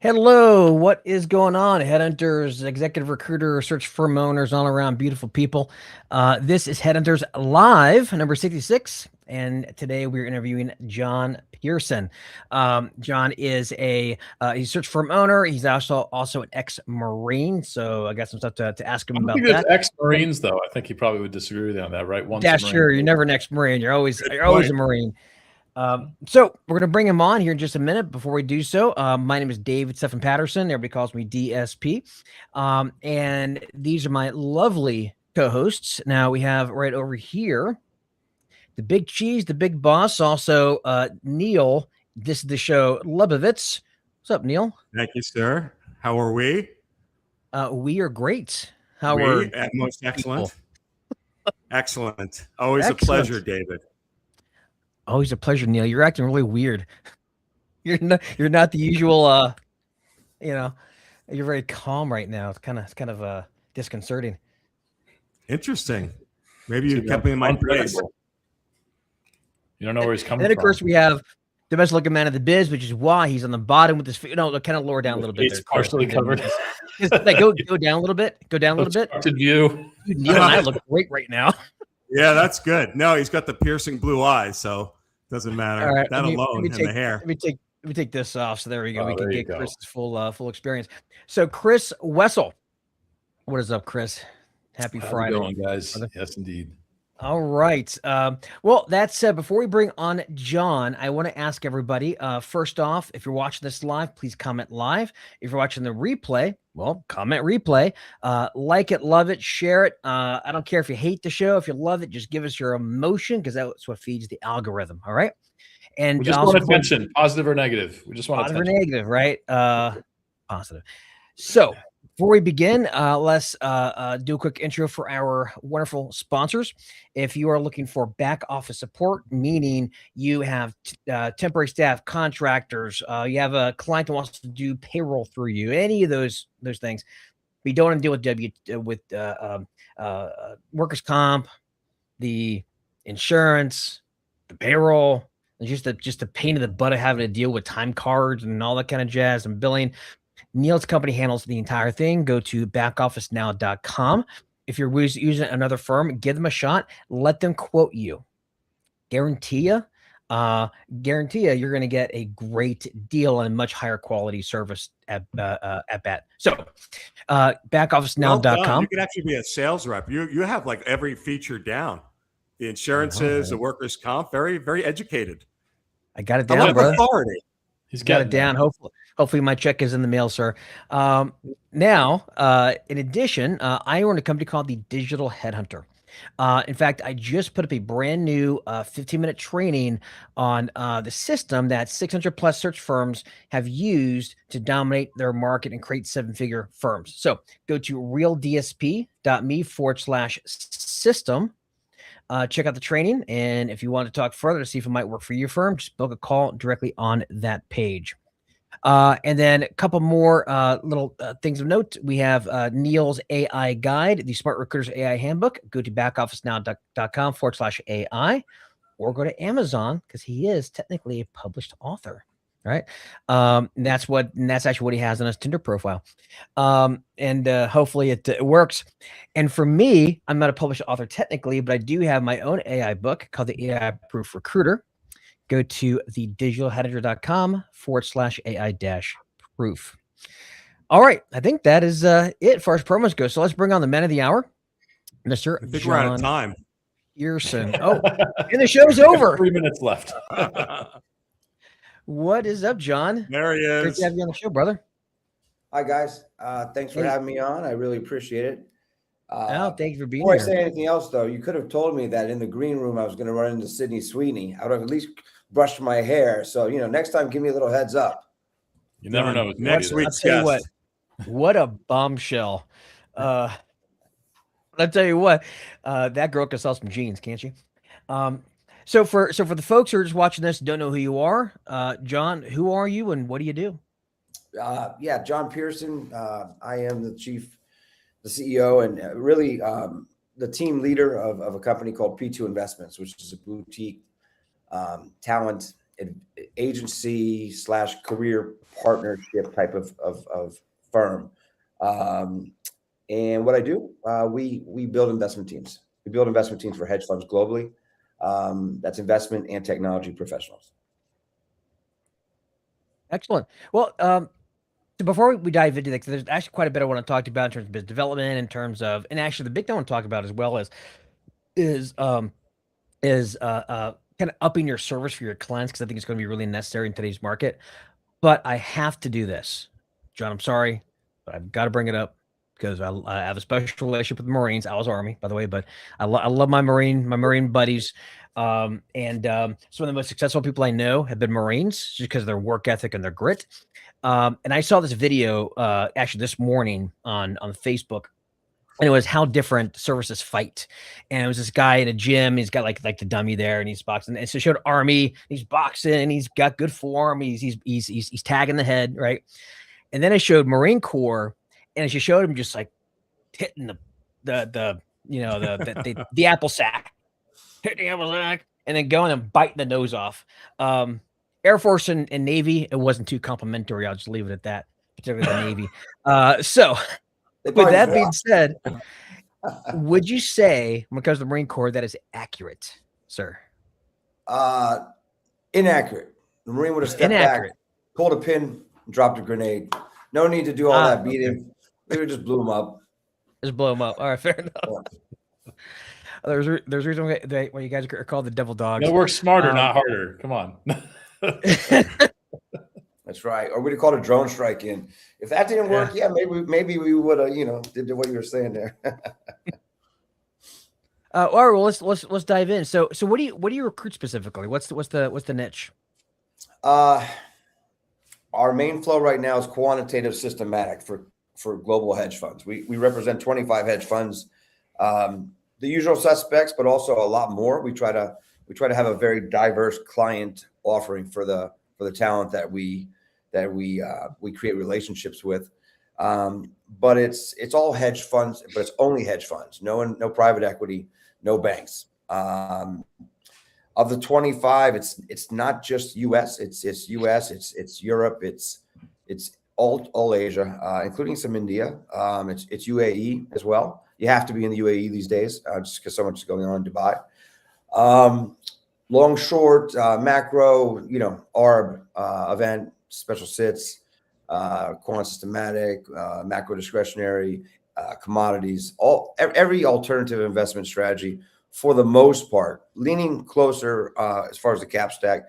Hello, what is going on? Headhunters, executive recruiter, search firm owners, all around beautiful people. This is Headhunters Live, number 66. And today we're interviewing John Pierson. John is he's a search firm owner. He's also an ex-Marine. So I got some stuff to ask him about that. Ex-Marines, though. I think he probably would disagree with you on that, right? Yeah, sure. You're never an ex-Marine. You're always a Marine. So we're going to bring him on here in just a minute. Before we do so, my name is David Stephen Patterson. Everybody calls me DSP. And these are my lovely co-hosts. Now we have right over here, the big cheese, the big boss, also Neil. This is the show Lebovitz. What's up, Neil? Thank you, sir. How are we? We are great. How are we? Most excellent. Excellent. Always a pleasure, David. Always a pleasure, Neil. You're acting really weird. You're not the usual. You're very calm right now. It's kind of disconcerting. Interesting. Maybe you kept me in my place. You don't know where he's coming from. And then, of course, we have the best looking man of the biz, which is why he's on the bottom with his feet. No, kind of lower down a little bit. It's partially covered. Like, go down a little bit. Go down a little bit. View. Dude, Neil and I look great right now. Yeah, that's good. No, he's got the piercing blue eyes, so it doesn't matter. Right, that alone and the hair. Let me take this off. So there we go. We can get Chris's full experience. So Chris Wessel, what is up, Chris? Happy Friday, going, guys. Brother. Yes, indeed. All right. Well, that said, before we bring on John, I want to ask everybody, first off, if you're watching this live, please comment live. If you're watching the replay, well, comment replay. Like it, love it, share it. I don't care if you hate the show. If you love it, just give us your emotion, because that's what feeds the algorithm. All right. And we just want attention, positive or negative. We just want positive or negative, right? Positive. So before we begin, let's do a quick intro for our wonderful sponsors. If you are looking for back office support, meaning you have temporary staff, contractors, you have a client that wants to do payroll through you, any of those things, but you don't want to deal with workers' comp, the insurance, the payroll, and just a pain in the butt of having to deal with time cards and all that kind of jazz and billing. Neil's company handles the entire thing. Go to backofficenow.com. If you're using another firm, give them a shot. Let them quote you. Guarantee you you're going to get a great deal and much higher quality service at bat. So backofficenow.com. Well, you could actually be a sales rep. You have like every feature down. The insurances, the workers' comp, very, very educated. I got it down, brother. Authority. He's got it down. Hopefully my check is in the mail, sir. Now, in addition, I own a company called the Digital Headhunter. In fact, I just put up a brand new 15-minute training on the system that 600 plus search firms have used to dominate their market and create seven-figure firms. So go to realdsp.me/system. Check out the training. And if you want to talk further to see if it might work for your firm, just book a call directly on that page. And then a couple more little things of note. We have Neil's AI guide, the Smart Recruiters AI Handbook. Go to backofficenow.com/AI, or go to Amazon, because he is technically a published author. Right. And that's actually what he has on his Tinder profile. And hopefully it works. And for me, I'm not a published author technically, but I do have my own AI book called the AI Proof Recruiter. Go to thedigitalheadhunter.com/AI-proof. All right. I think that is it as far as promos go. So let's bring on the man of the hour, Mr. I think we're out of time. Pierson. Oh, and the show's over. 3 minutes left. What is up, John? There he is. Great to have you on the show, brother. Hi, guys. Thanks for having me on. I really appreciate it. Thank you for being here. Before I say anything else, though, you could have told me that in the green room I was going to run into Sydney Sweeney. I would have at least brushed my hair. So, next time, give me a little heads up. You never know. Next week's guest. What a bombshell. I'll tell you what, that girl can sell some jeans, can't she? So for the folks who are just watching this, don't know who you are, John, who are you and what do you do? John Pierson. I am the CEO, and really the team leader of a company called P2 Investments, which is a boutique talent agency / career partnership type of firm. And what I do, we build investment teams. We build investment teams for hedge funds globally. That's investment and technology professionals. Excellent. Well, so before we dive into this, there's actually quite a bit I want to talk about in terms of business development, in terms of, and actually the big thing I want to talk about as well is kind of upping your service for your clients, because I think it's going to be really necessary in today's market. But I have to do this, John. I'm sorry, but I've got to bring it up because I have a special relationship with the Marines. I was Army, by the way, but I love my Marine buddies. Some of the most successful people I know have been Marines, just because of their work ethic and their grit. And I saw this video actually this morning on Facebook, and it was how different services fight. And it was this guy in a gym. He's got like the dummy there, and he's boxing. And so it showed Army. He's boxing. He's got good form. He's tagging the head, right? And then I showed Marine Corps, and she showed him just like hitting the apple sack, hitting the apple sack, and then going and biting the nose off. Air Force and Navy, it wasn't too complimentary. I'll just leave it at that, particularly the Navy. So with that being said, would you say, when it comes to the Marine Corps, that is accurate, sir? Inaccurate. The Marine would have stepped back, pulled a pin, dropped a grenade. No need to do all that beating. They would just blew him up. Just blow him up. All right, fair enough. There's a reason why you guys are called the devil dogs. You work smarter, not harder. Come on. That's right. Or we'd have called a drone strike in. If that didn't work, maybe we would have, did what you were saying there. All right, well, let's dive in. So what do you recruit specifically? What's the niche? Our main flow right now is quantitative systematic for global hedge funds. We represent 25 hedge funds, the usual suspects, but also a lot more. We try to have a very diverse client offering for the talent that we create relationships with. But it's all hedge funds, but it's only hedge funds. No private equity, no banks. Of the 25, it's not just US. It's US. It's Europe. It's all Asia, including some India. It's UAE as well. You have to be in the UAE these days, just because so much is going on in Dubai. Long, short, macro, ARB, event, special sits, quant systematic, macro discretionary, commodities, every alternative investment strategy, for the most part, leaning closer as far as the cap stack,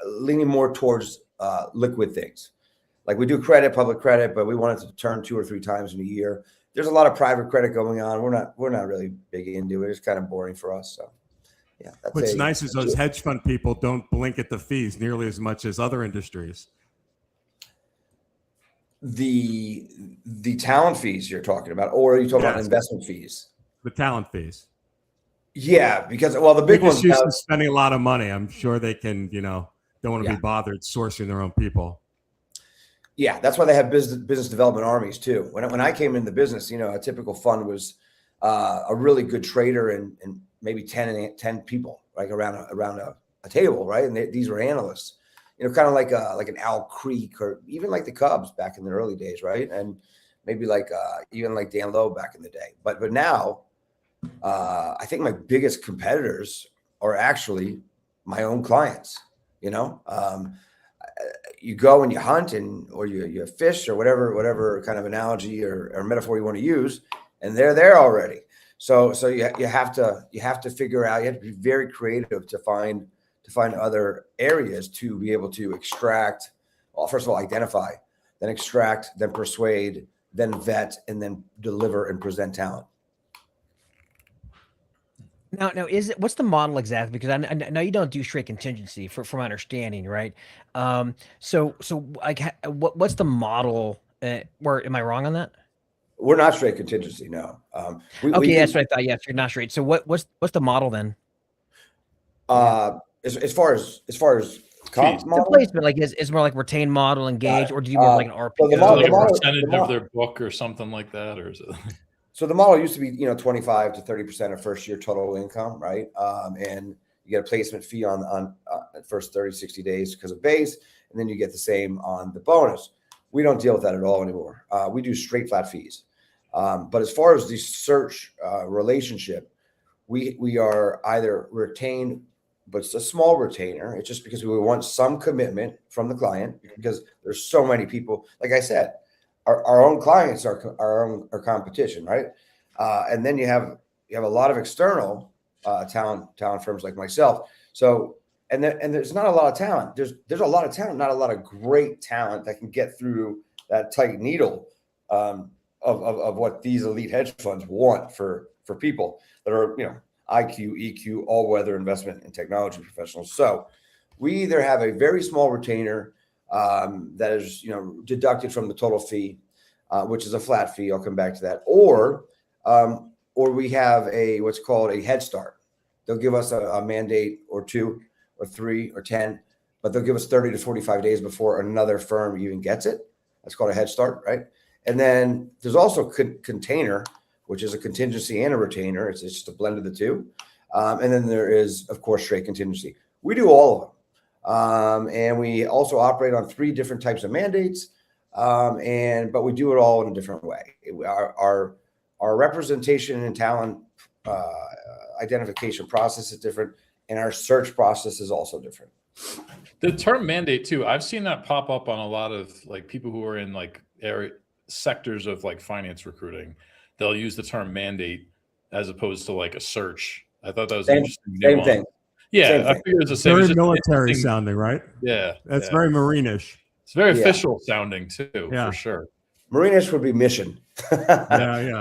leaning more towards liquid things. Like we do public credit, but we want it to turn 2 or 3 times in a year. There's a lot of private credit going on. We're not really big into it. It's kind of boring for us. So yeah. What's nice is those hedge fund people don't blink at the fees nearly as much as other industries. The talent fees you're talking about, or are you talking about investment fees? The talent fees. Yeah, because the big ones used to spending a lot of money. I'm sure they can, don't want to be bothered sourcing their own people. Yeah, that's why they have business development armies too. When I came into the business, a typical fund was a really good trader and maybe 10 people, like around a table, right? And these were analysts, kind of like an Owl Creek, or even like the Cubs back in the early days, right? And maybe even like Dan Loeb back in the day. But now, I think my biggest competitors are actually my own clients. You go and you hunt or you fish, or whatever kind of analogy or metaphor you want to use, and they're there already. So you have to figure out. You have to be very creative to find other areas to be able to extract. Well, first of all, identify, then extract, then persuade, then vet, and then deliver and present talent. Now, what's the model exactly? Because I know you don't do straight contingency, from my understanding, right? So like, what's the model? Where am I wrong on that? We're not straight contingency, no. That's what I thought. Yes, you're not straight. So what's the model then? As far as comp model, the placement, like is more like retained model, engage, or do you more like an RP? Like a percentage of their book or something like that, or is it? So the model used to be, 25 to 30% of first year total income, right? And You get a placement fee on the first 30, 60 days because of base, and then you get the same on the bonus. We don't deal with that at all anymore. We do straight flat fees. But as far as the search relationship, we are either retained, but it's a small retainer. It's just because we want some commitment from the client, because there's so many people. Like I said, our own clients are our competition, right? And then you have a lot of external talent firms like myself. So and there's not a lot of talent. There's a lot of talent, not a lot of great talent that can get through that tight needle of what these elite hedge funds want for people that are, IQ, EQ, all-weather investment and technology professionals. So we either have a very small retainer that is, deducted from the total fee, which is a flat fee. I'll come back to that. Or we have what's called a head start. They'll give us a mandate or 2 or 3 or 10, but they'll give us 30 to 45 days before another firm even gets it. That's called a head start, right? And then there's also container, which is a contingency and a retainer. It's just a blend of the two. And then there is, of course, straight contingency. We do all of them. And we also operate on 3 different types of mandates. But we do it all in a different way. Our representation and talent identification process is different, and our search process is also different. The term mandate too, I've seen that pop up on a lot of people who are in sectors of finance recruiting. They'll use the term mandate as opposed to a search. I thought that was interesting. Same thing. Yeah, Same I figured it's the same. Very military sounding, right? Yeah. That's very Marine-ish. It's very official sounding too, for sure. Marine-ish would be mission. Yeah.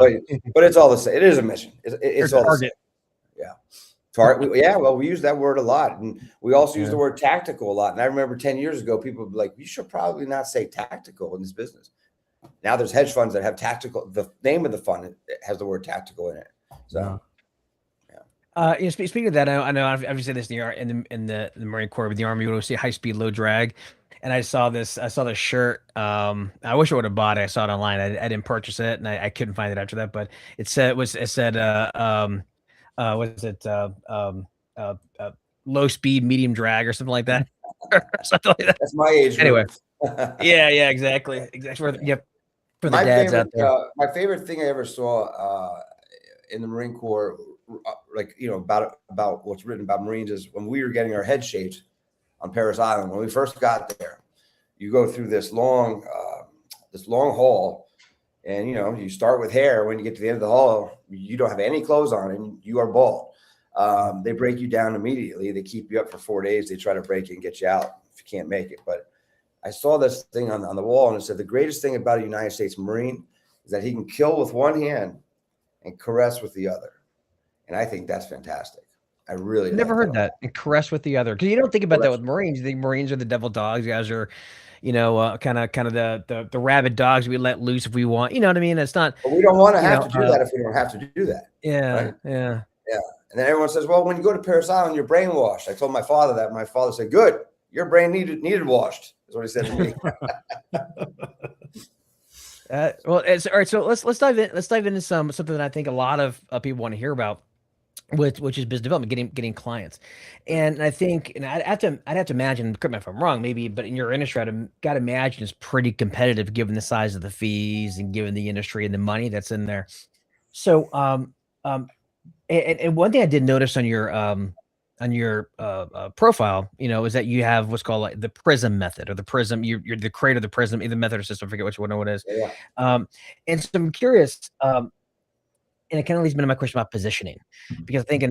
But it's all the same. It is a mission. It's all target. The same. Yeah. Target. Well, we use that word a lot. And we also use the word tactical a lot. And I remember 10 years ago, people would be like, you should probably not say tactical in this business. Now there's hedge funds that have tactical. The name of the fund has the word tactical in it. So, speaking of that, I know I've said this in the Marine Corps, with the Army, you would see high speed, low drag. And I saw this shirt. I wish I would have bought it. I saw it online. I didn't purchase it, and I couldn't find it after that. But it said low speed, medium drag, or something like that. Something like that. That's my age. Anyway. Yeah, exactly. For the dads out there. My favorite thing I ever saw in the Marine Corps, about what's written about Marines, is when we were getting our head shaved on Parris Island. When we first got there, you go through this long hall, and you start with hair. When you get to the end of the hall, you don't have any clothes on, and you are bald. They break you down immediately. They keep you up for 4 days. They try to break you and get you out if you can't make it. But I saw this thing on the wall, and it said the greatest thing about a United States Marine is that he can kill with one hand and caress with the other. And I think that's fantastic. I really never heard that. And caress with the other, because you don't think about that with Marines. You think Marines are the devil dogs. You guys are, kind of the rabid dogs we let loose if we want. You know what I mean? It's not. But we don't want to have to do that if we don't have to do that. Yeah, right? Yeah. And then everyone says, "Well, when you go to Parris Island, you're brainwashed." I told my father that. My father said, "Good, your brain needed washed." Is what he said to me. Well, it's all right. So let's dive in. Let's dive into something that I think a lot of people want to hear about, which is business development, getting clients. And I think, and I'd have to imagine, correct me if I'm wrong, maybe, but in your industry, got to imagine it's pretty competitive given the size of the fees and given the industry and the money that's in there. So, and one thing I did notice on your profile, is that you have what's called the PRISM method, or the PRISM. You're the creator of the PRISM, the method or system. I forget which one it is. Yeah. And so I'm curious. And it kind of leads me to my question about positioning, because I think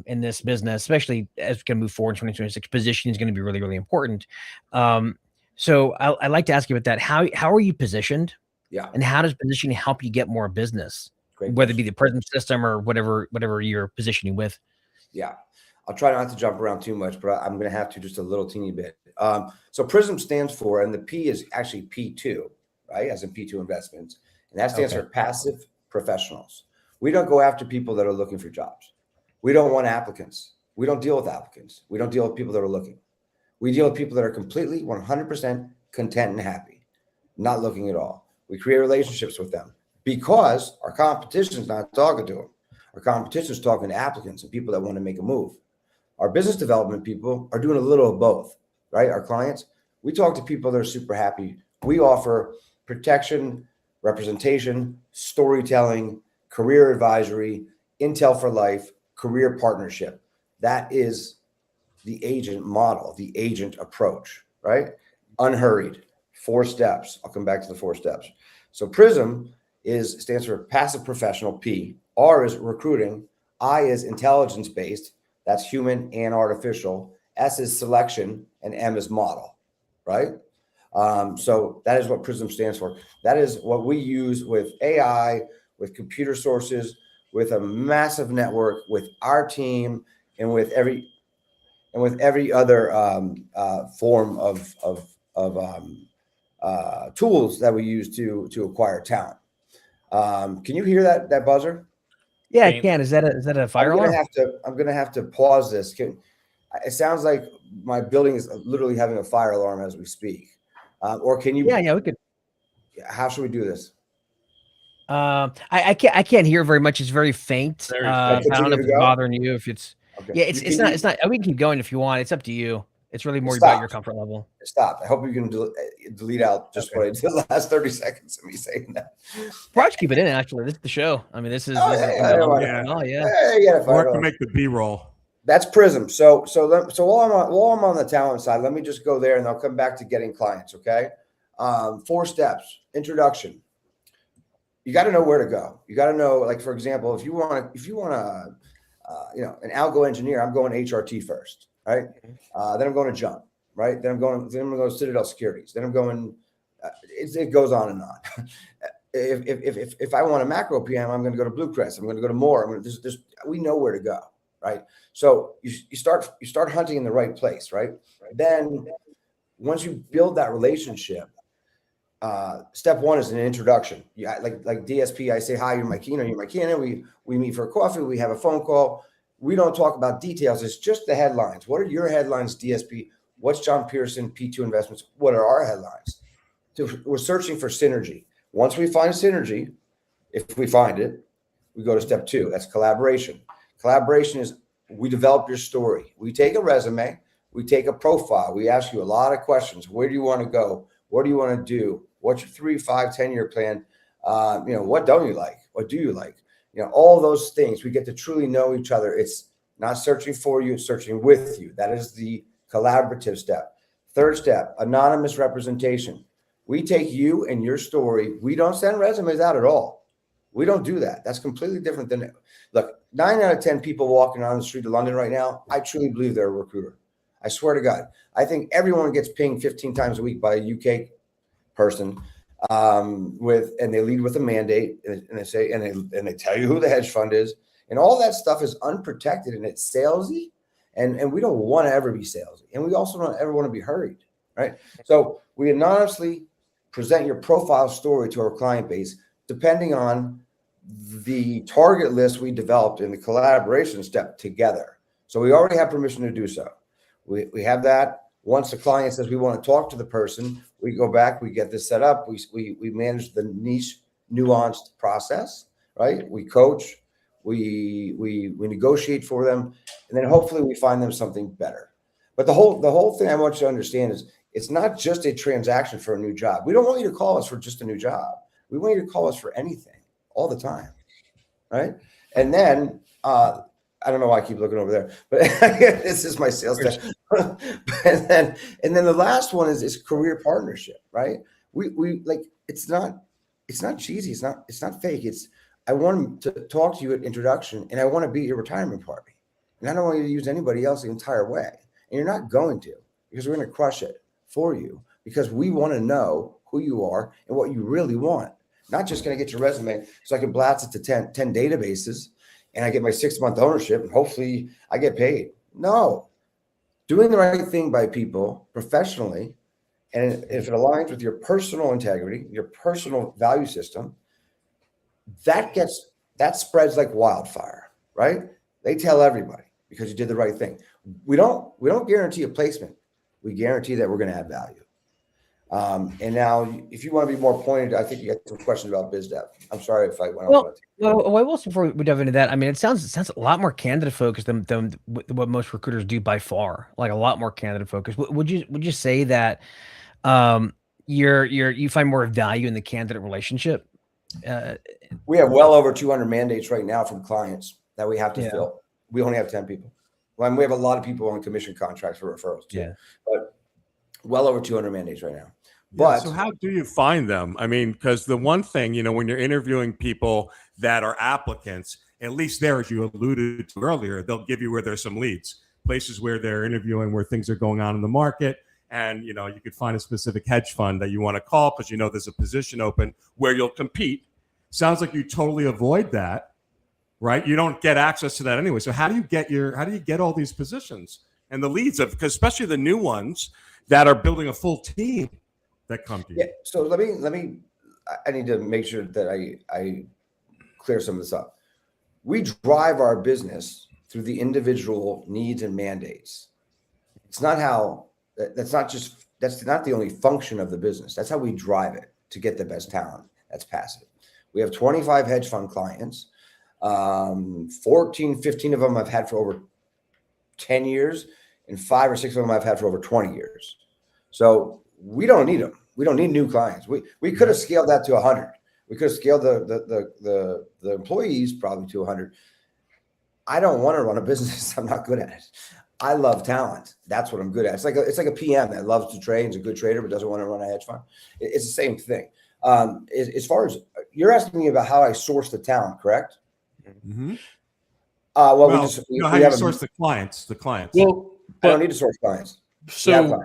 in this business, especially as we can move forward in 2026, positioning is going to be really, really important. So I'd like to ask you about that. How are you positioned? Yeah. And how does positioning help you get more business, Great whether it question. be the PRISM system or whatever you're positioning with? Yeah. I'll try not to jump around too much, but I'm going to have to just a little teeny bit. So PRISM stands for, and the P is actually P2, right? As in P2 investments. And that stands for passive professionals. We don't go after people that are looking for jobs. We don't want applicants. We don't deal with applicants. We don't deal with people that are looking. We deal with people that are completely 100% content and happy, not looking at all. We create relationships with them because our competition is not talking to them. Our competition is talking to applicants and people that want to make a move. Our business development people are doing a little of both, right? Our clients, we talk to people that are super happy. We offer protection, representation, storytelling, career advisory, intel for life, career partnership. That is the agent model, the agent approach, right? Unhurried, 4 steps. I'll come back to the 4 steps. So PRISM stands for passive professional, P. R is recruiting. I is intelligence based. That's human and artificial. S is selection, and M is model, right? So that is what PRISM stands for. That is what we use with AI, with computer sources, with a massive network, with our team, and with every other form of tools that we use to acquire talent. Can you hear that buzzer? Yeah, I can. Is that a fire alarm? I'm gonna have to pause this. It sounds like my building is literally having a fire alarm as we speak. Or can you? Yeah, we could. How should we do this? I can't hear very much. It's very faint. Very I faint. don't know if it's go? bothering you. If it's Okay. yeah, it's not. We can keep going if you want. It's up to you. It's really more Stop. about your comfort level. Stop. I hope you can delete out just what I did the last 30 seconds of me saying that. Probably just keep it in. Actually, this is the show. I mean, this is. Oh, this is yeah, oh yeah. yeah. You gotta Or fire I it can up. make the B-roll. That's PRISM. So while I'm on the talent side, let me just go there, and I'll come back to getting clients. Okay. 4 steps. Introduction. You got to know where to go. You got to know, like, for example, if you want to, an algo engineer, I'm going HRT first, right? Then I'm going to Jump, right? Then I'm going to Citadel Securities. Then I'm going. It goes on and on. If I want a macro PM, I'm going to go to Bluecrest. I'm going to go to More. We know where to go, right? So you start hunting in the right place, right? Then once you build that relationship, step 1 is an introduction. Like DSP, I say, hi, you're my Keenan, you're my Keenan. We meet for a coffee. We have a phone call. We don't talk about details. It's just the headlines. What are your headlines, DSP? What's John Pierson, P2 Investments? What are our headlines? So we're searching for synergy. Once we find synergy, if we find it, we go to step 2. That's collaboration. Collaboration is we develop your story. We take a resume. We take a profile. We ask you a lot of questions. Where do you want to go? What do you want to do? What's your 3, 5, 10-year plan? What don't you like? What do you like? All those things. We get to truly know each other. It's not searching for you, it's searching with you. That is the collaborative step. 3rd step, anonymous representation. We take you and your story. We don't send resumes out at all. We don't do that. That's completely different than, look, 9 out of 10 people walking on the street of London right now, I truly believe they're a recruiter. I swear to God. I think everyone gets pinged 15 times a week by a UK person and they lead with a mandate and they say, and they tell you who the hedge fund is, and all that stuff is unprotected and it's salesy. And we don't want to ever be salesy. And we also don't ever want to be hurried, right? So we anonymously present your profile story to our client base, depending on the target list we developed in the collaboration step together. So we already have permission to do so. We have that. Once the client says we want to talk to the person, we go back, we get this set up. We manage the niche, nuanced process, right? We coach, we negotiate for them, and then hopefully we find them something better. But the whole thing I want you to understand is it's not just a transaction for a new job. We don't want you to call us for just a new job. We want you to call us for anything all the time, right? And then I don't know why I keep looking over there, but this is my sales tech. and then the last one is career partnership, right? We like it's not cheesy, it's not fake. I want to talk to you at introduction, and I want to be at your retirement party, and I don't want you to use anybody else the entire way, and you're not going to, because we're going to crush it for you, because we want to know who you are and what you really want. Not just going to get your resume so I can blast it to 10 databases and I get my 6-month ownership and hopefully I get paid. No, doing the right thing by people professionally, and if it aligns with your personal integrity, your personal value system, that spreads like wildfire, right? They tell everybody because you did the right thing. We don't guarantee a placement. We guarantee that we're going to add value. And now, if you want to be more pointed, I think you got some questions about biz dev. I'm sorry if I went Well, off. well, I will say before we dive into that. I mean, it sounds a lot more candidate focused than what most recruiters do by far. Like a lot more candidate focused. Would you say that you find more value in the candidate relationship? We have well over 200 mandates right now from clients that we have to Yeah. fill. We only have 10 people. Well, and we have a lot of people on commission contracts for referrals too. Yeah. But well over 200 mandates right now. Yeah, But so how do you find them? I mean, because the one thing, when you're interviewing people that are applicants, at least there, as you alluded to earlier, they'll give you where there's some leads, places where they're interviewing, where things are going on in the market. And, you could find a specific hedge fund that you want to call because there's a position open where you'll compete. Sounds like you totally avoid that, right? You don't get access to that anyway. So how do you get all these positions and the leads of, because especially the new ones that are building a full team that come to you? yeah, so let me I need to make sure that I clear some of this up. We drive our business through the individual needs and mandates. It's not how that's not the only function of the business. That's how we drive it to get the best talent. That's passive. We have 25 hedge fund clients. 14, 15 of them I've had for over 10 years, and 5 or 6 of them I've had for over 20 years. So we don't need them. We don't need new clients. We could have scaled that to 100. We could have scaled the employees probably to 100. I don't want to run a business. I'm not good at it. I love talent. That's what I'm good at. It's like a PM that loves to trade, is a good trader, but doesn't want to run a hedge fund. It's the same thing. As far as you're asking me about how I source the talent, correct? Mm-hmm. Well, how do you source the clients? Well, I don't need to source clients. So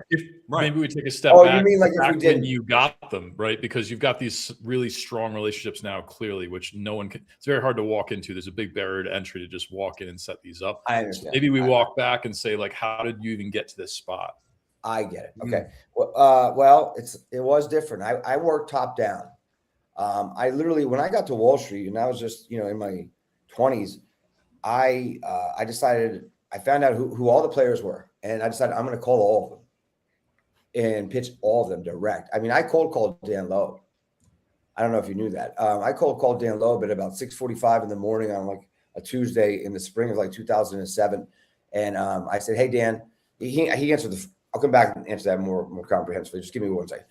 maybe we take a step back. You mean like if we did when you got them, right? Because you've got these really strong relationships now, clearly, which no one can. It's very hard to walk into. There's a big barrier to entry to just walk in and set these up. I understand. Maybe we walk back and say, like, how did you even get to this spot? I get it. Okay. Well, it was different. I worked top down. I literally, when I got to Wall Street, and I was just in my 20s, I decided, I found out who all the players were. And I decided I'm going to call all of them and pitch all of them direct. I mean, I cold called Dan Loeb. I don't know if you knew that. I cold called Dan Loeb at about 6:45 in the morning on like a Tuesday in the spring of like 2007. And I said, "Hey, Dan." He answered I'll come back and answer that more comprehensively. Just give me 1 second.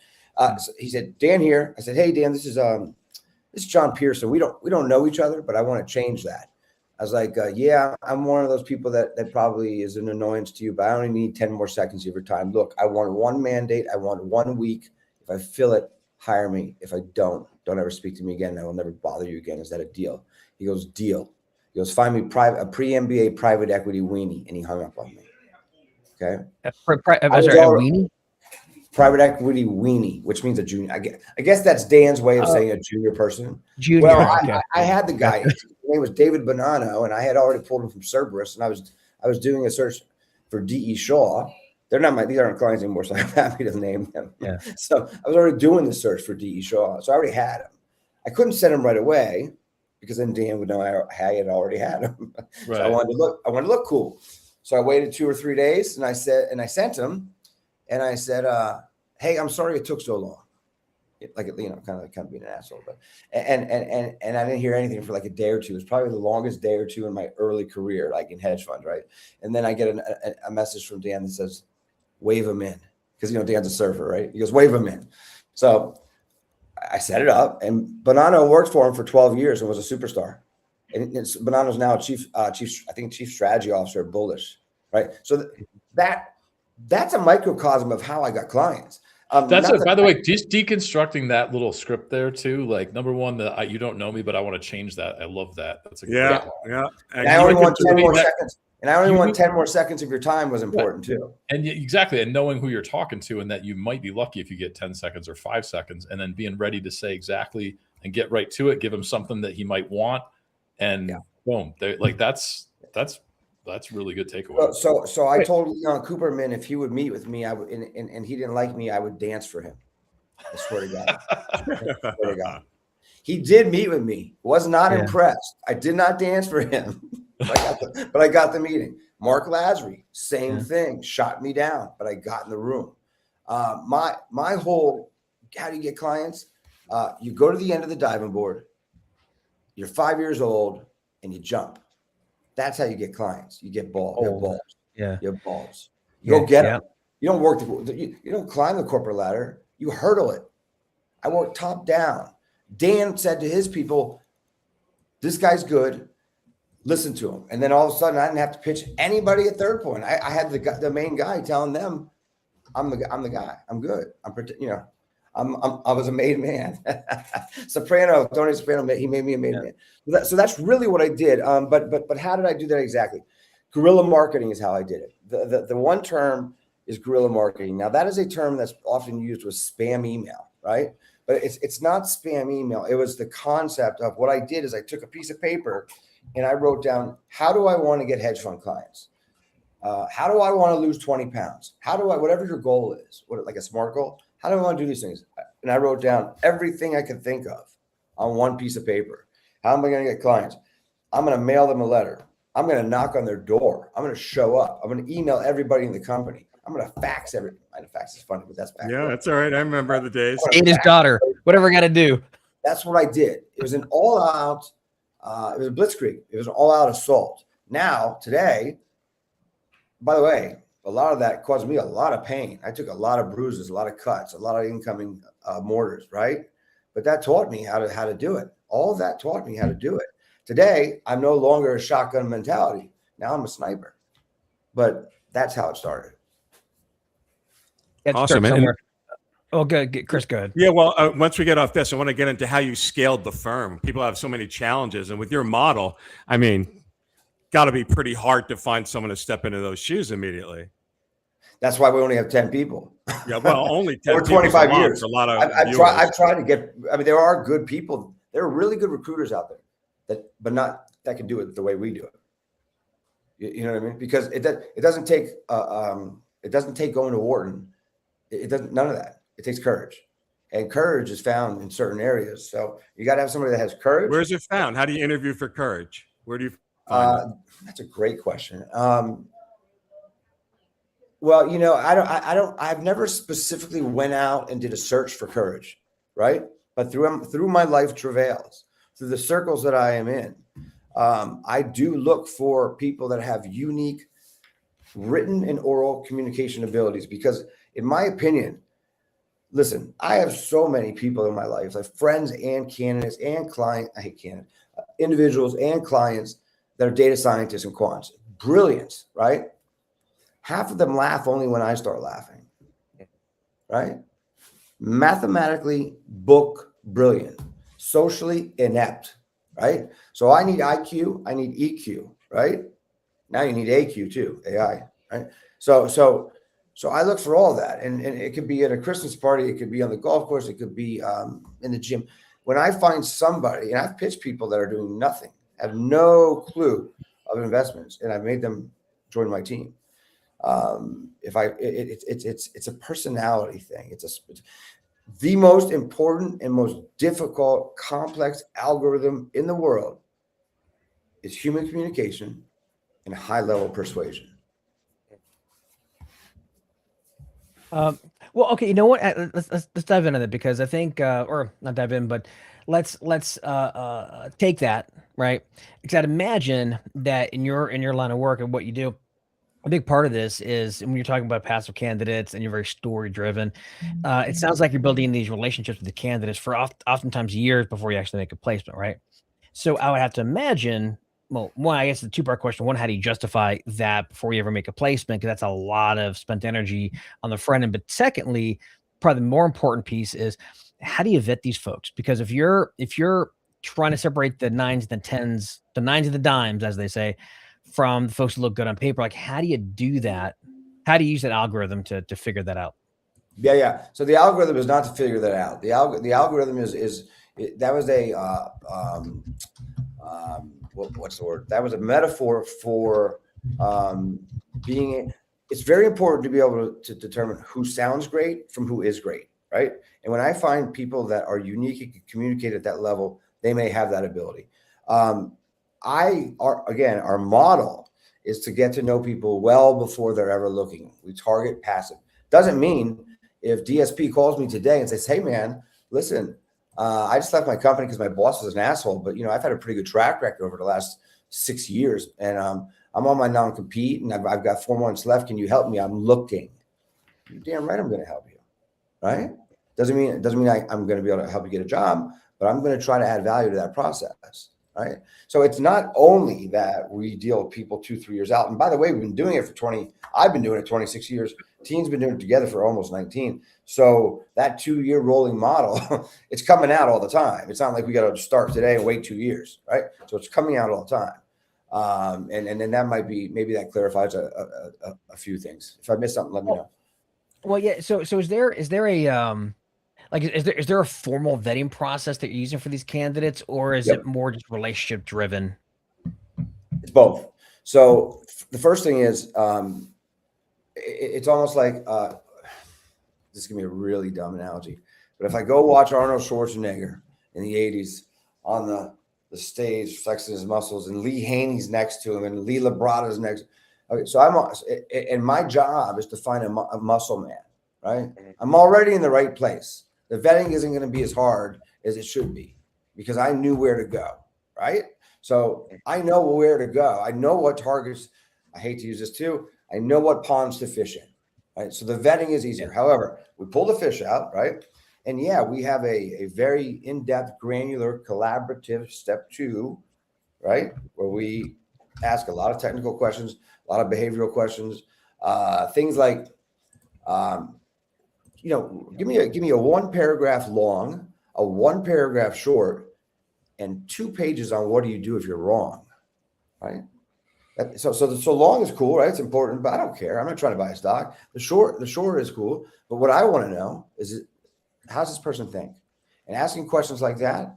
So he said, "Dan here." I said, "Hey, Dan, this is John Pierson. We don't know each other, but I want to change that." I was like, yeah, I'm one of those people that probably is an annoyance to you, but I only need 10 more seconds of your time. Look, I want one mandate. I want 1 week. If I fill it, hire me. If I don't ever speak to me again. I will never bother you again. Is that a deal? He goes, deal. He goes, find me a pre-MBA private equity weenie. And he hung up on me. Okay. A weenie? Private equity weenie, which means a junior. I guess that's Dan's way of saying a junior person. Junior. Well, okay. I had the guy. His name was David Banano, and I had already pulled him from Cerberus, and I was doing a search for D.E. Shaw. These aren't clients anymore, so I'm happy to name them. Yeah. So I was already doing the search for D.E. Shaw, so I already had him. I couldn't send him right away because then Dan would know I had already had him. Right. So I wanted to look cool. So I waited 2 or 3 days, and I sent him. And I said, "Hey, I'm sorry it took so long." Kind of being an asshole, but and I didn't hear anything for like a day or two. It was probably the longest day or two in my early career, like in hedge fund, right? And then I get a message from Dan that says, "Wave him in," because Dan's a surfer, right? He goes, "Wave him in." So I set it up, and Banano worked for him for 12 years and was a superstar. And Banano's now chief strategy officer at Bullish, right? So that's a microcosm of how I got clients. By the way, just deconstructing that little script there too. Like, number one, you don't know me, but I want to change that. I love that. That's a yeah. And I only want 10 more seconds. And I only want 10 more seconds of your time was important too. And exactly, and knowing who you're talking to, and that you might be lucky if you get 10 seconds or 5 seconds, and then being ready to say exactly and get right to it. Give him something that he might want, and boom, that's really good takeaway. So I told Leon Cooperman if he would meet with me, I would, and he didn't like me, I would dance for him. I swear to God. He did meet with me. Was not impressed. I did not dance for him, but I got the meeting. Mark Lazary, same thing. Shot me down, but I got in the room. My whole, how do you get clients? You go to the end of the diving board, you're 5 years old, and you jump. That's how you get clients. You get balls. You have balls. Yeah. You have balls. You go get them. You don't work you don't climb the corporate ladder. You hurdle it. I work top down. Dan said to his people, this guy's good. Listen to him. And then all of a sudden, I didn't have to pitch anybody at Third Point. I had the main guy telling them, I'm the guy. I'm good. I was a made man. Soprano, Tony Soprano, he made me a made man. So that's really what I did. But how did I do that exactly? Guerrilla marketing is how I did it. The one term is guerrilla marketing. Now that is a term that's often used with spam email, right? But it's not spam email. It was the concept of what I did is I took a piece of paper and I wrote down, how do I want to get hedge fund clients? How do I want to lose 20 pounds? How do I, whatever your goal is, like a SMART goal, how do I want to do these things? And I wrote down everything I could think of on one piece of paper. How am I going to get clients? I'm going to mail them a letter. I'm going to knock on their door. I'm going to show up. I'm going to email everybody in the company. I'm going to fax everything. I know fax is funny, but that's back. Yeah, that's all right. I remember the days. Ain't his daughter. Whatever I got to do. That's what I did. It was an all-out. It was a blitzkrieg. It was an all-out assault. Now, today, by the way, a lot of that caused me a lot of pain. I took a lot of bruises, a lot of cuts, a lot of incoming mortars, right? But that taught me how to do it. All of that taught me how to do it. Today, I'm no longer a shotgun mentality. Now I'm a sniper. But that's how it started. Awesome. Oh, good. Chris, go ahead. Yeah, well, once we get off this, I want to get into how you scaled the firm. People have so many challenges. And with your model, I mean, got to be pretty hard to find someone to step into those shoes immediately. That's why we only have 10 people. Yeah, well, only 10 over 25 people years. A lot of I've tried to get, I mean, there are good people. There are really good recruiters out there that can do it the way we do it. You know what I mean? Because it doesn't take going to Wharton. It doesn't, none of that. It takes courage. And courage is found in certain areas. So you got to have somebody that has courage. Where's it found? How do you interview for courage? Where do you find it? That's a great question. Well, I've never specifically went out and did a search for courage, right? But through my life travails, through the circles that I am in, I do look for people that have unique written and oral communication abilities, because in my opinion, listen, I have so many people in my life, like friends and candidates and clients. I hate candidates, individuals and clients that are data scientists and quants. Brilliant, right? Half of them laugh only when I start laughing, right? Mathematically, book brilliant, socially inept, right? So I need IQ, I need EQ, right? Now you need AQ too, AI, right? So I look for all that, and it could be at a Christmas party, it could be on the golf course, it could be in the gym. When I find somebody, and I've pitched people that are doing nothing, have no clue of investments, and I've made them join my team. It's a personality thing. It's the most important and most difficult, complex algorithm in the world is human communication and high level persuasion. Well, okay. You know what? Let's dive into that, because I think, or not dive in, but let's take that, right? Because I'd imagine that in your line of work and what you do, a big part of this is when you're talking about passive candidates and you're very story driven. It sounds like you're building these relationships with the candidates for oftentimes years before you actually make a placement, right? So I would have to imagine, well, one, I guess the two-part question. One, how do you justify that before you ever make a placement? Because that's a lot of spent energy on the front end. But secondly, probably the more important piece is, how do you vet these folks? Because if you're trying to separate the nines and the tens, the nines and the dimes, as they say, from the folks who look good on paper, like, how do you do that? How do you use that algorithm to figure that out? Yeah. So the algorithm is not to figure that out. The algorithm is that was a what's the word? That was a metaphor for being. It's very important to be able to determine who sounds great from who is great, right? And when I find people that are unique and can communicate at that level, they may have that ability. Our model is to get to know people well before they're ever looking. We target passive. Doesn't mean if DSP calls me today and says, "Hey, man, listen, I just left my company because my boss was an asshole, but I've had a pretty good track record over the last 6 years, and I'm on my non-compete, and I've got 4 months left. Can you help me? I'm looking." You're damn right, I'm going to help you. Right? Doesn't mean I'm going to be able to help you get a job, but I'm going to try to add value to that process. Right? So it's not only that we deal with people 2-3 years out. And by the way, we've been doing it I've been doing it 26 years. Team's been doing it together for almost 19. So that 2-year rolling model, it's coming out all the time. It's not like we got to start today and wait 2 years, right? So it's coming out all the time. And then that maybe that clarifies a few things. If I missed something, let me know. Well, yeah. So is there a is there a formal vetting process that you're using for these candidates, or is it more just relationship driven? It's both. So the first thing is, it's almost like this is gonna be a really dumb analogy, but if I go watch Arnold Schwarzenegger in the 80s on the stage flexing his muscles, and Lee Haney's next to him, and Lee Labrada's next. Okay, so and my job is to find a muscle man, right? I'm already in the right place. The vetting isn't going to be as hard as it should be because I knew where to go, right? So I know where to go. I know what targets. I hate to use this too. I know what ponds to fish in, right? So the vetting is easier. However, we pull the fish out, right? And yeah, we have a very in-depth, granular, collaborative step 2, right? Where we ask a lot of technical questions, a lot of behavioral questions, things like, give me a 1 paragraph long, a 1 paragraph short, and 2 pages on what do you do if you're wrong, right? So long is cool, right? It's important, but I don't care. I'm not trying to buy a stock. The short is cool, but what I want to know is how's this person think? And asking questions like that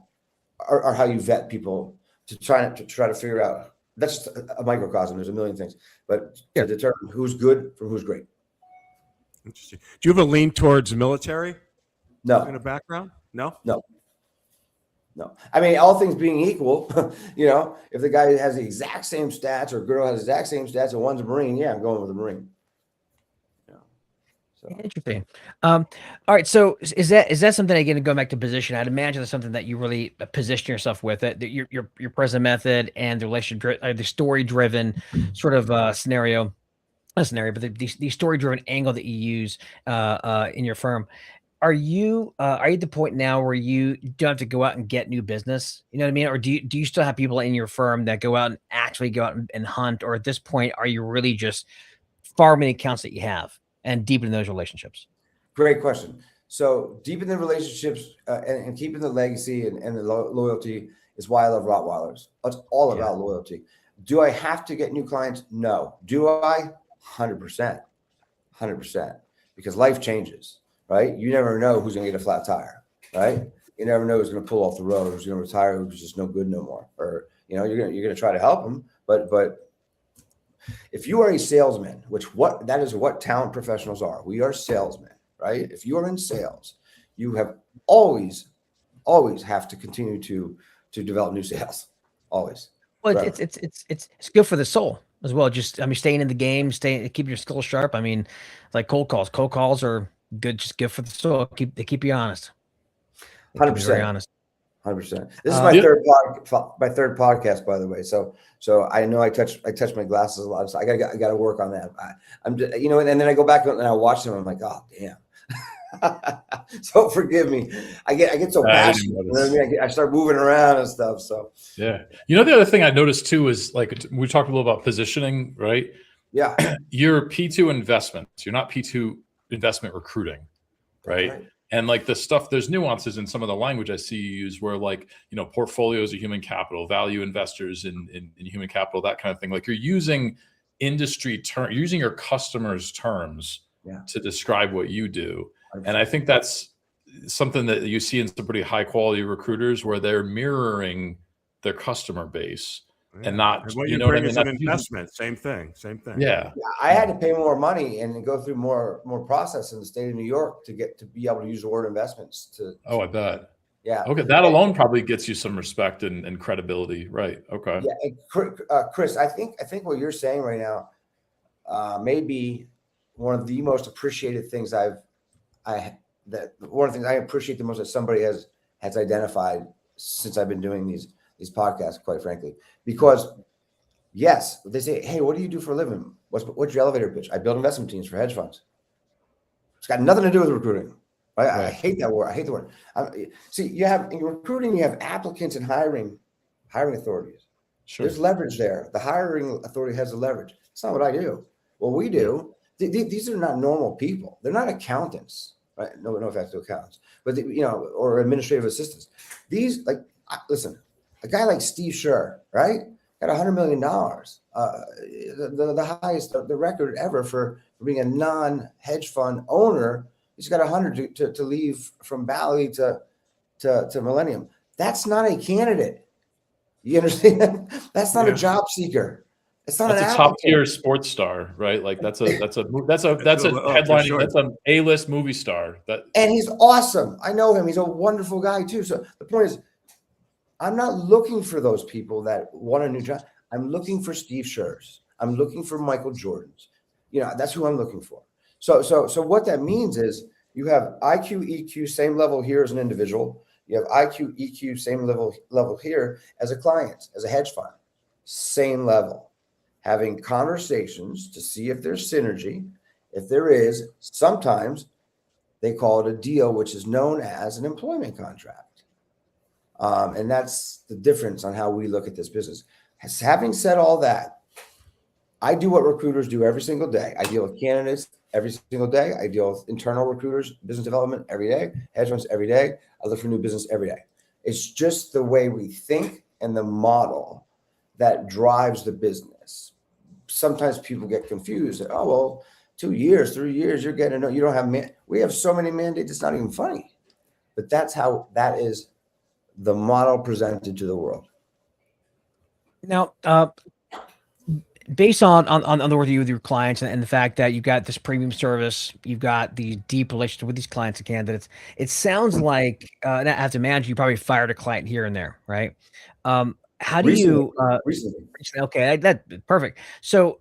are how you vet people to try to figure out. That's just a microcosm. There's a million things, but to determine who's good from who's great. Interesting. Do you have a lean towards military? No. In a background? No. I mean, all things being equal, if the guy has the exact same stats or girl has the exact same stats and one's a Marine, yeah, I'm going with a Marine. So. Interesting. All right. So is that something, again, going back to position? I'd imagine that's something that you really position yourself with, it, your present method and the relationship, the story driven sort of scenario. Not scenario, but the story driven angle that you use in your firm. Are you at the point now where you don't have to go out and get new business? You know what I mean? Or do you still have people in your firm that go out and actually go out and hunt? Or at this point, are you really just farming accounts that you have and deepening those relationships? Great question. So deepening the relationships and keeping the legacy and the loyalty is why I love Rottweilers. It's all about loyalty. Do I have to get new clients? No. Do I? 100%. Because life changes. Right? You never know who's going to get a flat tire, right? You never know who's going to pull off the road, who's going to retire, who's just no good no more. Or, you're going to try to help them. But if you are a salesman, that is what talent professionals are. We are salesmen, right? If you are in sales, you have always have to continue to develop new sales. Always. Well, it's good for the soul as well. Just, staying in the game, keep your skills sharp. Like cold calls. Cold calls are good, just good for the soul. They keep you honest. 100%. Very honest. 100%. This is my third podcast, by the way. So I know I touch my glasses a lot. So I gotta work on that. I'm just, and then I go back and I watch them. I'm like, oh damn. So forgive me. I get so passionate. I start moving around and stuff. So yeah. The other thing I noticed too is, like, we talked a little about positioning, right? Yeah. You're P2 investments. You're not P2 investment recruiting, right? And like the stuff, there's nuances in some of the language I see you use where, like, portfolios of human capital, value investors in human capital, that kind of thing. Like, you're using industry term, using your customers' terms to describe what you do. And I think that's something that you see in some pretty high quality recruiters where they're mirroring their customer base. And not, and what you know, bring is an investment. Same thing. Yeah. I had to pay more money and go through more process in the state of New York to be able to use the word investments. I bet. Yeah. Okay. That alone probably gets you some respect and credibility. Right. Okay. Yeah. And Chris, I think what you're saying right now may be one of the most appreciated things I've that one of the things I appreciate the most that somebody has identified since I've been doing these podcasts, quite frankly, because yes, they say, hey, what do you do for a living? What's your elevator pitch? I build investment teams for hedge funds. It's got nothing to do with recruiting. Right? I hate that word. I hate the word. See, you have in recruiting, you have applicants and hiring authorities. Sure. There's leverage there. The hiring authority has the leverage. It's not what I do. What we do, these are not normal people. They're not accountants, right? No offense to accountants, but or administrative assistants. These, listen, a guy like Steve Scher, right? Got $100 million, the highest, the record ever for being a non-hedge fund owner. He's got 100 to leave from Bally to Millennium. That's not a candidate. You understand? That's not a job seeker. It's not a top tier sports star, right? Like that's a headlining. Sure. That's an A-list movie star. And he's awesome. I know him. He's a wonderful guy too. So the point is, I'm not looking for those people that want a new job. I'm looking for Steve Scher's. I'm looking for Michael Jordan's. That's who I'm looking for. So what that means is you have IQ, EQ, same level here as an individual. You have IQ, EQ, same level here as a client, as a hedge fund, same level. Having conversations to see if there's synergy. If there is, sometimes they call it a deal, which is known as an employment contract. And that's the difference on how we look at this business. Having said all that, I do what recruiters do every single day. I deal with candidates every single day. I deal with internal recruiters, business development every day, hedge funds every day. I look for new business every day. It's just the way we think and the model that drives the business. Sometimes people get confused. Oh, well, 2 years, 3 years, you're getting you don't have we have so many mandates, it's not even funny. But that is the model presented to the world. Now, based on the work you do with your clients and the fact that you've got this premium service, you've got the deep relationship with these clients and candidates, it sounds like, and I have to imagine you probably fired a client here and there, right? How do recently? Okay, that perfect. So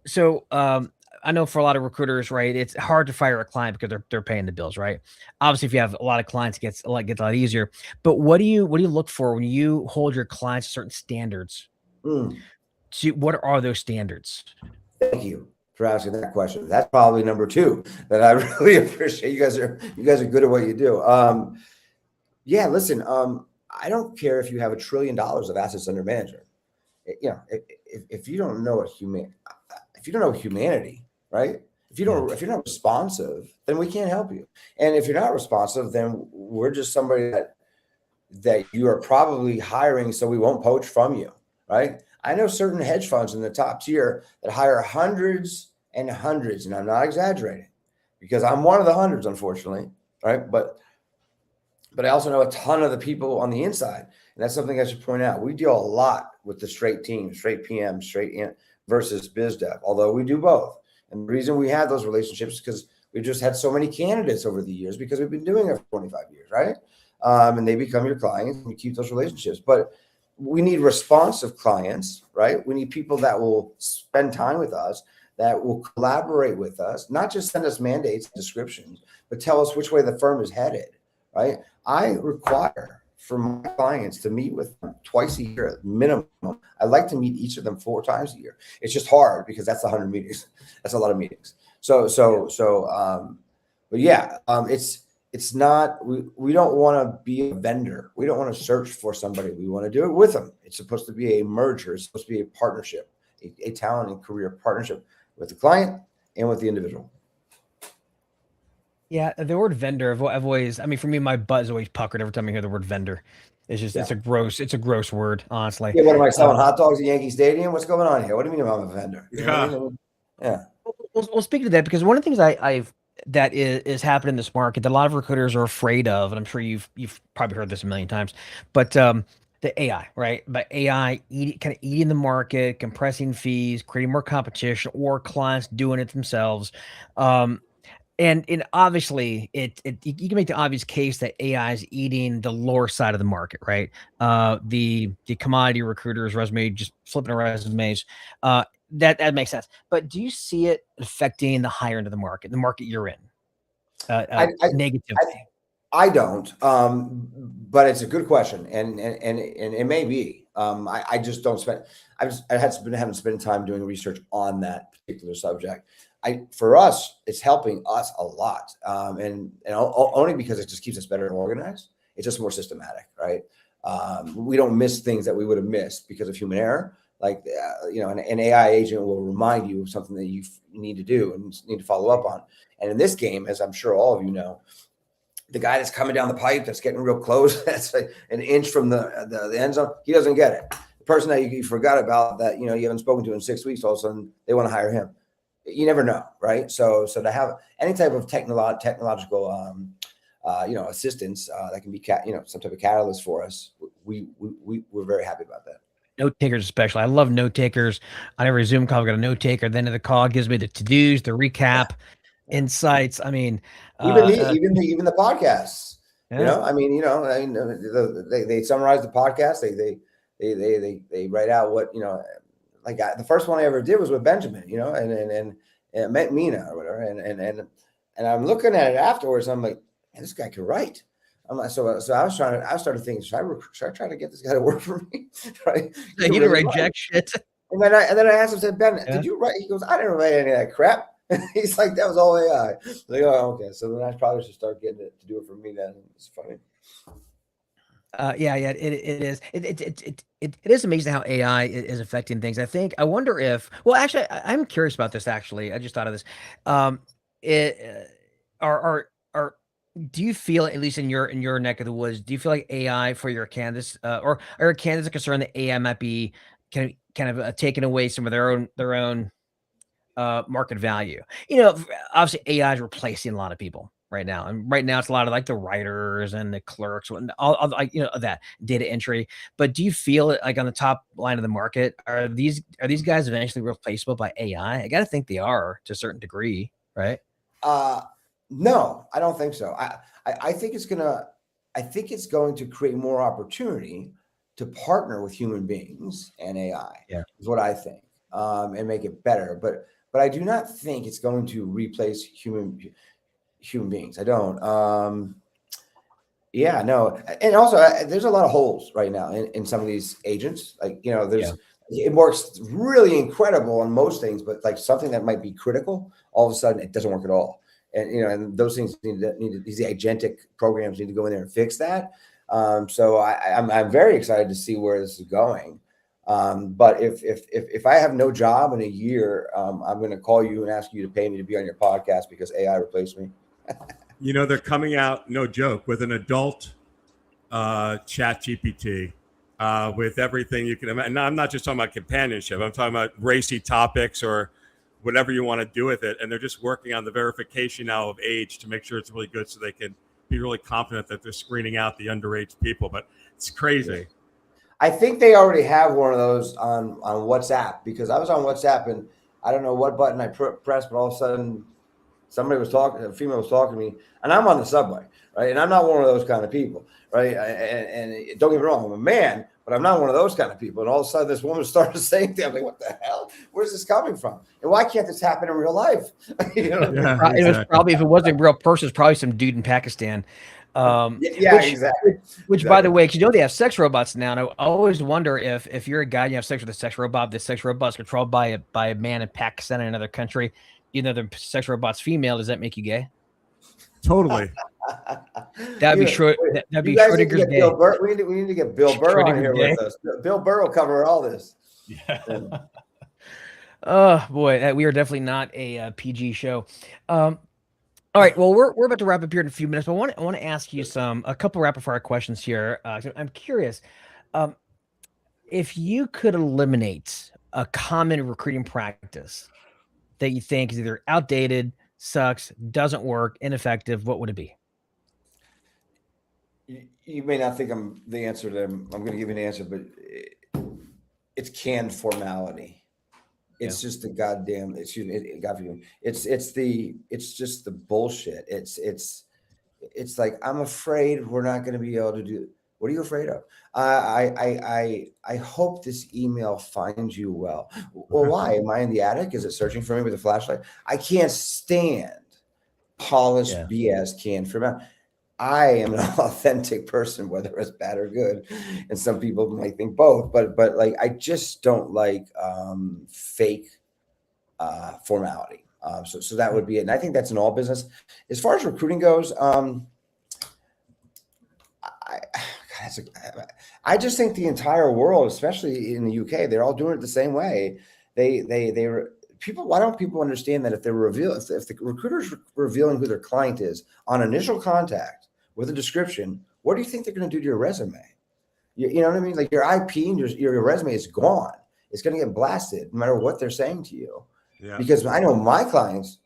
I know for a lot of recruiters, right, it's hard to fire a client because they're paying the bills, right? Obviously, if you have a lot of clients, it gets a lot easier. But what do you look for when you hold your clients to certain standards? What are those standards? Thank you for asking that question. That's probably number 2 that I really appreciate. You guys are good at what you do. Listen, I don't care if you have $1 trillion of assets under management. If you don't know humanity, right? If you're not responsive, then we can't help you. And if you're not responsive, then we're just somebody that you are probably hiring, so we won't poach from you, right? I know certain hedge funds in the top tier that hire hundreds and hundreds, and I'm not exaggerating because I'm one of the hundreds, unfortunately, right? But I also know a ton of the people on the inside, and that's something I should point out. We deal a lot with the straight team, straight PM, straight in versus biz dev, although we do both. And the reason we have those relationships is because we've just had so many candidates over the years because we've been doing it for 25 years, right? And they become your clients and you keep those relationships. But we need responsive clients, right? We need people that will spend time with us, that will collaborate with us, not just send us mandates, descriptions, but tell us which way the firm is headed, right? I require for my clients to meet with them twice a year at minimum. I like to meet each of them 4 times a year. It's just hard because that's 100 meetings. That's a lot of meetings. It's not, we don't want to be a vendor. We don't want to search for somebody. We want to do it with them. It's supposed to be a merger. It's supposed to be a partnership, a talent and career partnership with the client and with the individual. Yeah, the word vendor, I've always, I mean, for me, my butt is always puckered every time I hear the word vendor. It's just, it's a gross word, honestly. Yeah, what am I selling hot dogs at Yankee Stadium? What's going on here? What do you mean I'm a vendor? Yeah. Well, speaking of that, because one of the things that is happening in this market that a lot of recruiters are afraid of, and I'm sure you've probably heard this a million times, but the AI, right? But AI kind of eating the market, compressing fees, creating more competition, or clients doing it themselves. And obviously, you can make the obvious case that AI is eating the lower side of the market, right? The commodity recruiters, resume, just flipping resumes. That makes sense. But do you see it affecting the higher end of the market you're in? negative? I don't, but it's a good question, and it may be. I just don't spend. Haven't spent time doing research on that particular subject. For us, it's helping us a lot, and only because it just keeps us better organized. It's just more systematic, right? We don't miss things that we would have missed because of human error. Like an AI agent will remind you of something that you need to do and need to follow up on. And in this game, as I'm sure all of you know, the guy that's coming down the pipe that's getting real close, that's like an inch from the end zone, he doesn't get it. The person that you forgot about that you haven't spoken to in 6 weeks, all of a sudden they want to hire him. You never know, right? So to have any type of technological assistance that can be some type of catalyst for us, we're very happy about that. Note takers, especially. I love note takers. On every Zoom call, I've got a note taker. Then the call gives me the to-dos, the recap, insights. I mean, even the podcasts. Yeah. They summarize the podcast. They write out what Like the first one I ever did was with Benjamin, and met Mina or whatever, and I'm looking at it afterwards. I'm like, man, this guy can write. I'm like, so I started thinking, should I try to get this guy to work for me? Right? He didn't write jack shit. And then I asked him, said, Ben, did you write? He goes, I didn't write any of that crap. He's like, that was all AI. Like, oh, okay. So then I probably should start getting it to do it for me then. It's funny. It is. It is amazing how AI is affecting things. I wonder if. Well, actually, I'm curious about this. Actually, I just thought of this. Do you feel, at least in your neck of the woods, do you feel like AI for your candidates, or are your candidates concerned that AI might be kind of taking away some of their own market value? Obviously AI is replacing a lot of people right now, and right now it's a lot of like the writers and the clerks and all that data entry. But do you feel it like on the top line of the market, are these guys eventually replaceable by AI? I gotta think they are to a certain degree, right? No, I don't think so. I think it's going to create more opportunity to partner with human beings and AI. Yeah, is what I think, and make it better. But I do not think it's going to replace human beings. I don't. No. And also, there's a lot of holes right now in some of these agents. Like, it works really incredible on most things, but like something that might be critical, all of a sudden it doesn't work at all. And and those things these agentic programs need to go in there and fix that. So I'm very excited to see where this is going. But if I have no job in a year, I'm going to call you and ask you to pay me to be on your podcast because AI replaced me. They're coming out, no joke, with an adult chat GPT with everything you can imagine. Now, I'm not just talking about companionship. I'm talking about racy topics or whatever you want to do with it. And they're just working on the verification now of age to make sure it's really good so they can be really confident that they're screening out the underage people. But it's crazy. I think they already have one of those on WhatsApp, because I was on WhatsApp and I don't know what button I pressed, but all of a sudden a female was talking to me, and I'm on the subway, right? And I'm not one of those kind of people, right? And don't get me wrong, I'm a man, but I'm not one of those kind of people. And all of a sudden, this woman started saying things. I'm like, what the hell? Where's this coming from? And why can't this happen in real life? It was probably, if it wasn't a real person, it's probably some dude in Pakistan. Exactly. Which, by the way, because they have sex robots now, and I always wonder if you're a guy and you have sex with a sex robot, the sex robot's controlled by a man in Pakistan in another country, even though the sex robot's female. Does that make you gay? Totally. That'd be Schrodinger's gay. We need to get Bill Burr on here with us. Bill Burr will cover all this. Yeah. Oh boy, we are definitely not a PG show. All right, well, we're about to wrap up here in a few minutes, but I want to ask you a couple rapid fire questions here. I'm curious, if you could eliminate a common recruiting practice that you think is either outdated, sucks, doesn't work, ineffective, what would it be? You may not think I'm the answer to them. I'm going to give you an answer, but it's canned formality. It's just the goddamn. Excuse me, God forgive me. It's just the bullshit. It's like, I'm afraid we're not going to be able to do. What are you afraid of? I hope this email finds you well. Well, why? Am I in the attic? Is it searching for me with a flashlight? I can't stand polished BS canned from out. I am an authentic person, whether it's bad or good, and some people might think both. But like, I just don't like fake formality. So that would be it. And I think that's in all business. As far as recruiting goes, I just think the entire world, especially in the UK, they're all doing it the same way. People. Why don't people understand that if the recruiter's revealing who their client is on initial contact with a description, what do you think they're going to do to your resume? You know what I mean? Like, your IP and your resume is gone. It's going to get blasted no matter what they're saying to you. Yeah. Because I know my clients.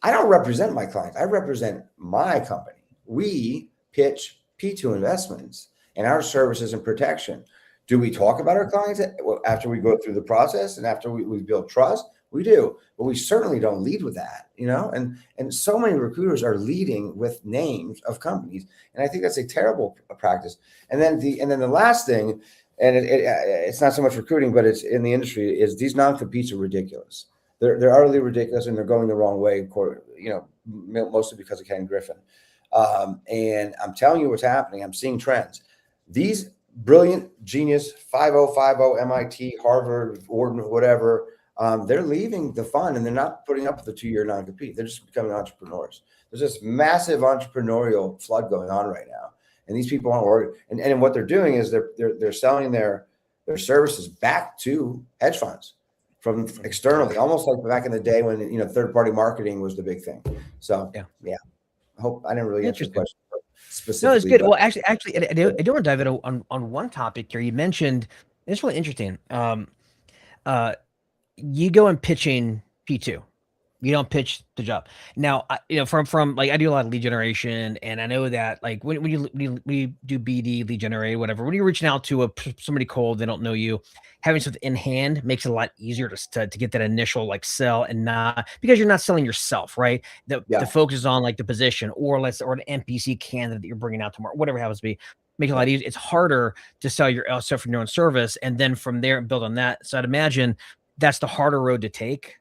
I don't represent my clients. I represent my company. We pitch P2 investments and our services and protection. Do we talk about our clients after we go through the process and after we build trust? We do, but we certainly don't lead with that, you know. And so many recruiters are leading with names of companies, and I think that's a terrible practice. And then the last thing, and it's not so much recruiting, but it's in the industry, is these non-competes are ridiculous. They're utterly ridiculous, and they're going the wrong way. You know, mostly because of Ken Griffin. And I'm telling you what's happening. I'm seeing trends. These brilliant genius 5050 MIT, Harvard, Wharton, whatever. They're leaving the fund and they're not putting up with the 2-year non-compete. They're just becoming entrepreneurs. There's this massive entrepreneurial flood going on right now, and these people aren't worried. And what they're doing is they're selling their services back to hedge funds from externally, almost like back in the day when, you know, third-party marketing was the big thing. So yeah. I hope I didn't really answer the question specifically. No, it's good. Well, actually, I do want to dive in on one topic here. You mentioned, it's really interesting. You go and pitching P2. You don't pitch the job. Now, you know, from like, I do a lot of lead generation, and I know that, like, when you do BD, lead generate, whatever, when you're reaching out to somebody cold, they don't know you, having something in hand makes it a lot easier to get that initial like sell, and not because you're not selling yourself, right? The focus is on like the position or an NPC candidate that you're bringing out tomorrow, whatever it happens to be. Make it a lot easier. It's harder to sell yourself from your own service, and then from there build on that. So I'd imagine that's the harder road to take,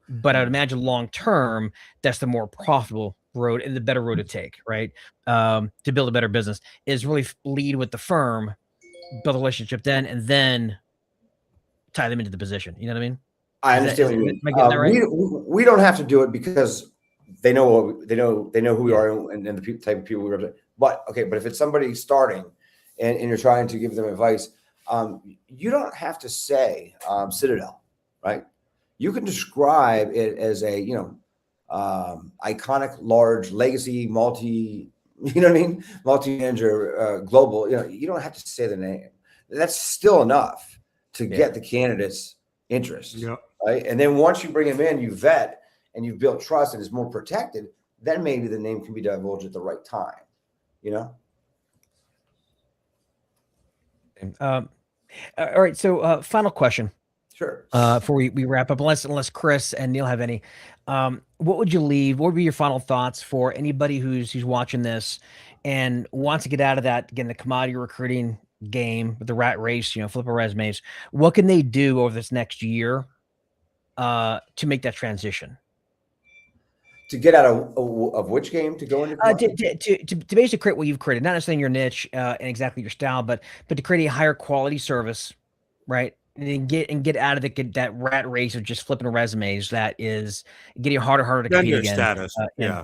but I'd imagine long term that's the more profitable road and the better road to take, right? To build a better business is really lead with the firm, build a relationship then, and then tie them into the position. You know what I mean? I understand what you mean. Am I getting that right? We don't have to do it because they know who we are and the type of people we represent. But if it's somebody starting and you're trying to give them advice, you don't have to say Citadel. Right, you can describe it as a, you know, iconic, large, legacy, multi-manager, global. You know, you don't have to say the name. That's still enough to get the candidate's interest. Yeah. Right, and then once you bring him in, you vet and you've built trust and it's more protected. Then maybe the name can be divulged at the right time. You know. All right. So, final question. Sure. Before we wrap up, unless Chris and Neil have any, what would you leave? What would be your final thoughts for anybody who's watching this and wants to get out of that, again, the commodity recruiting game, the rat race, you know, flipping resumes? What can they do over this next year to make that transition? To get out of which game to go into? To basically create what you've created, not necessarily your niche and exactly your style, but to create a higher quality service, right? And get out of that rat race of just flipping resumes that is getting harder to compete again. Status.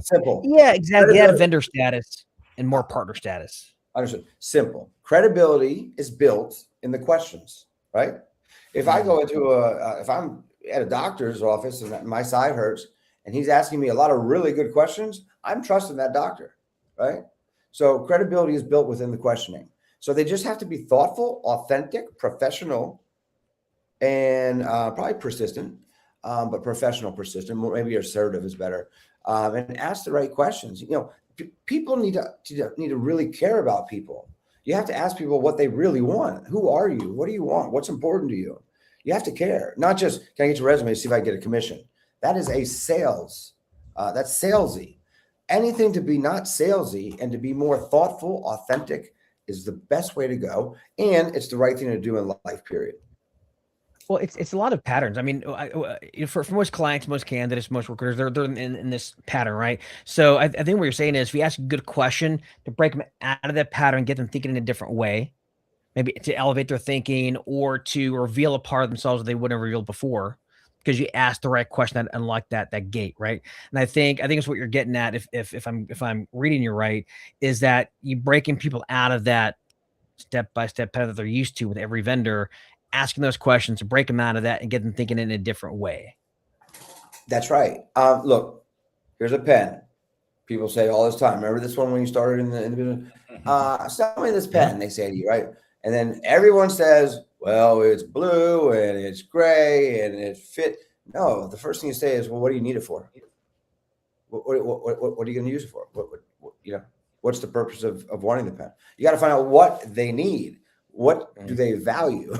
Simple. Yeah, exactly. Get out of vendor status and more partner status. Understood. Simple. Credibility is built in the questions, right? If I go into if I'm at a doctor's office and my side hurts and he's asking me a lot of really good questions, I'm trusting that doctor, right? So credibility is built within the questioning. So they just have to be thoughtful, authentic, professional, and probably persistent, but professional, persistent. Maybe assertive is better, and ask the right questions. You know, people need to really care about people. You have to ask people what they really want. Who are you? What do you want? What's important to you? You have to care, not just, can I get your resume, see if I get a commission? That is a sales. That's salesy. Anything to be not salesy and to be more thoughtful, authentic is the best way to go, and it's the right thing to do in life. Period. Well, it's a lot of patterns. I mean, for most clients, most candidates, most recruiters, they're in this pattern, right? So I think what you're saying is, if you ask a good question, to break them out of that pattern, get them thinking in a different way, maybe to elevate their thinking or to reveal a part of themselves that they wouldn't have revealed before, because you asked the right question that unlocked that gate, right? And I think it's what you're getting at. If I'm reading you right, is that you breaking people out of that step-by-step path that they're used to with every vendor, asking those questions to break them out of that and get them thinking in a different way. That's right. Look, here's a pen. People say all this time, remember this one when you started in the business? Sell me this pen, they say to you, right? And then everyone says, well, it's blue and it's gray and it fit. No, the first thing you say is, well, what do you need it for? What are you going to use it for? What's the purpose of wanting the pen? You got to find out what they need. What do they value?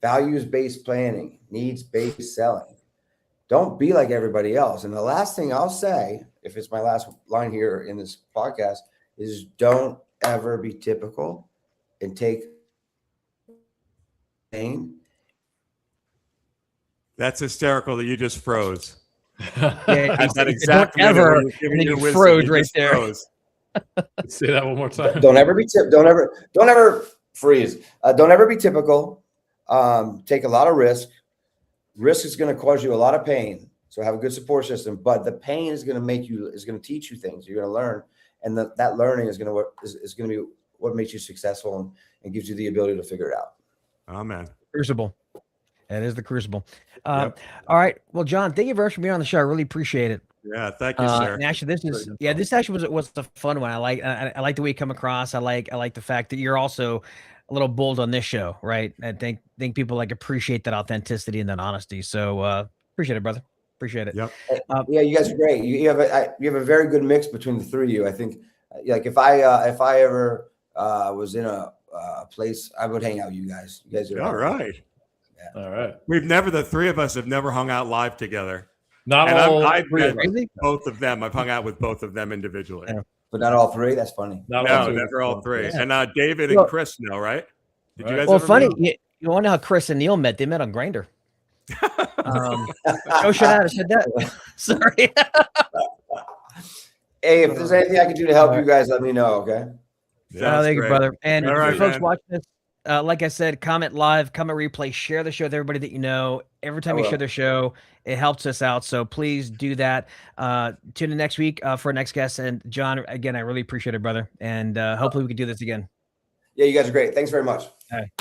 Values-based planning, needs-based selling. Don't be like everybody else. And the last thing I'll say, if it's my last line here in this podcast, is don't ever be typical and take pain. That's hysterical that you just froze. Yeah, At that exact don't minute ever, when you're giving and then your you wisdom, froze you right just there. froze. Say that one more time. Don't ever freeze. Don't ever be typical. Take a lot of risk. Risk is going to cause you a lot of pain. So have a good support system, but the pain is going to teach you things. You're going to learn. And that learning is going to be what makes you successful and gives you the ability to figure it out. Amen. Crucible. That is the crucible. Yep. All right. Well, John, thank you very much for being on the show. I really appreciate it. Yeah, thank you, sir. And actually, this actually was a fun one. I like the way you come across. I like the fact that you're also a little bold on this show, right? I think people appreciate that authenticity and that honesty. So appreciate it, brother. Appreciate it. Yep. Yeah, you guys are great. You have a very good mix between the three of you. I think, if I ever was in a place, I would hang out with you guys. You guys are All right. Yeah. All right. The three of us have never hung out live together. Not And all I've three met of us. both of them. I've hung out with both of them individually. Yeah. But not all three. That's funny. Not all No, three. never all three. Yeah. And David and Well- Chris know, right? Did you Right. guys Well, ever funny. meet? You want to know how Chris and Neil met? They met on Grindr. Oh, should I have said that? Sorry. Hey, if there's anything I can do to help you guys, let me know. Okay. That's Thank you, great. brother. And All for right, folks man. watching this, like I said, comment live, comment replay, share the show with everybody that you know. Every time I you will. share the show, it helps us out. So please do that. Tune in next week for our next guest. And John, again, I really appreciate it, brother. And hopefully we can do this again. Yeah, you guys are great. Thanks very much. All right.